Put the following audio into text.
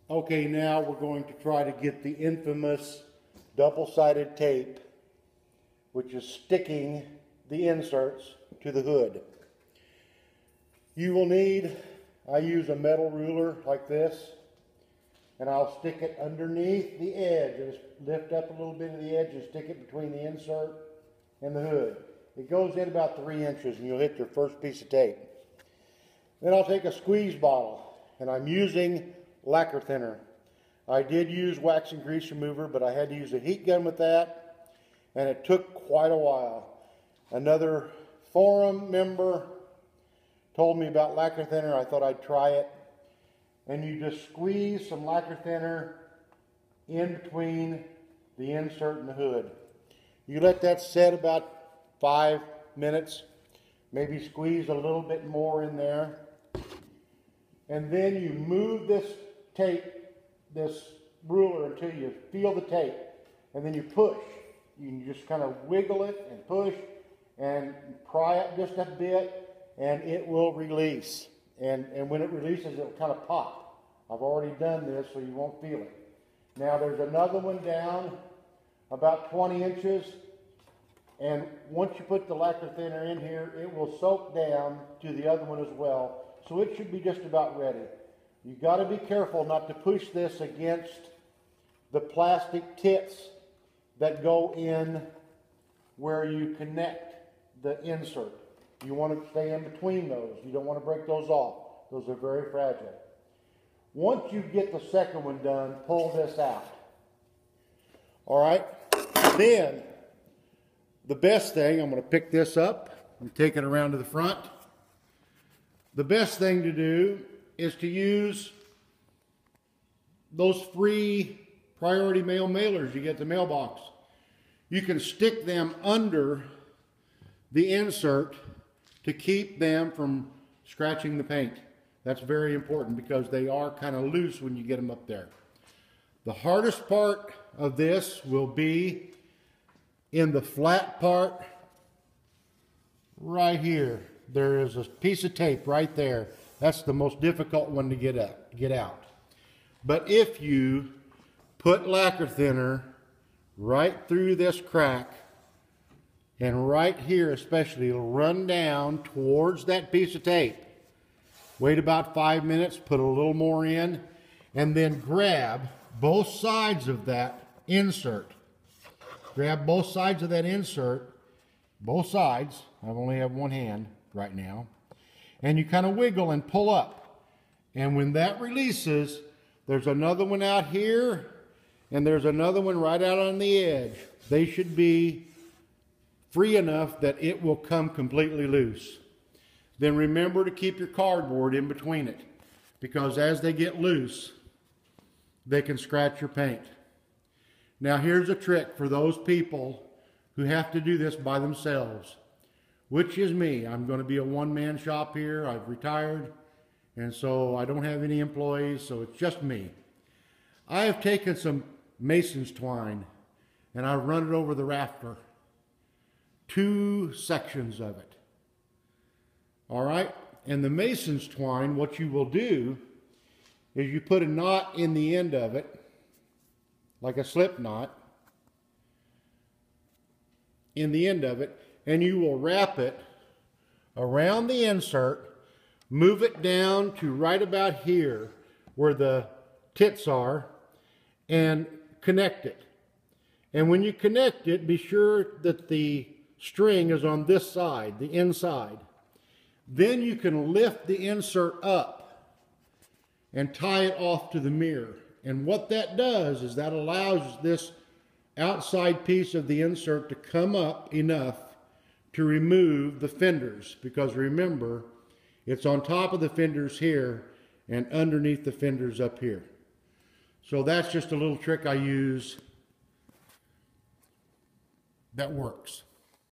Okay, now we're going to try to get the infamous double-sided tape, which is sticking the inserts to the hood. You will need, I use a metal ruler like this, and I'll stick it underneath the edge. Just lift up a little bit of the edge and stick it between the insert and the hood. It goes in about 3 inches and you'll hit your first piece of tape. Then I'll take a squeeze bottle, and I'm using lacquer thinner. I did use wax and grease remover, but I had to use a heat gun with that, and it took quite a while. Another forum member told me about lacquer thinner. I thought I'd try it. And you just squeeze some lacquer thinner in between the insert and the hood. You let that set about 5 minutes, maybe squeeze a little bit more in there. And then you move this tape, this ruler, until you feel the tape. And then you push. You can just kind of wiggle it and push and pry it just a bit, and it will release. And when it releases, it'll kind of pop. I've already done this, so you won't feel it. Now there's another one down about 20 inches. And once you put the lacquer thinner in here, it will soak down to the other one as well. So it should be just about ready. You've got to be careful not to push this against the plastic tits that go in where you connect the insert. You want to stay in between those. You don't want to break those off. Those are very fragile. Once you get the second one done, pull this out. All right? Then, the best thing, I'm going to pick this up and take it around to the front. The best thing to do is to use those free priority mail mailers you get at the mailbox. You can stick them under the insert to keep them from scratching the paint. That's very important because they are kind of loose when you get them up there. The hardest part of this will be in the flat part right here. There is a piece of tape right there. That's the most difficult one to get out. But if you put lacquer thinner right through this crack, and right here especially, it'll run down towards that piece of tape. Wait about 5 minutes, put a little more in, and then grab both sides of that insert. Grab both sides of that insert, both sides. I only have one hand right now. And you kind of wiggle and pull up. And when that releases, there's another one out here, and there's another one right out on the edge. They should be free enough that it will come completely loose. Then remember to keep your cardboard in between it, because as they get loose, they can scratch your paint. Now here's a trick for those people who have to do this by themselves, which is me. I'm going to be a one-man shop here. I've retired, and so I don't have any employees, so it's just me. I have taken some mason's twine, and I've run it over the rafter. 2 sections of it. All right? And the mason's twine, what you will do is you put a knot in the end of it, like a slip knot, in the end of it, and you will wrap it around the insert, move it down to right about here where the tits are, and connect it. And when you connect it, be sure that the string is on this side, the inside. Then you can lift the insert up and tie it off to the mirror. And what that does is that allows this outside piece of the insert to come up enough to remove the fenders, because remember, it's on top of the fenders here and underneath the fenders up here. So that's just a little trick I use that works.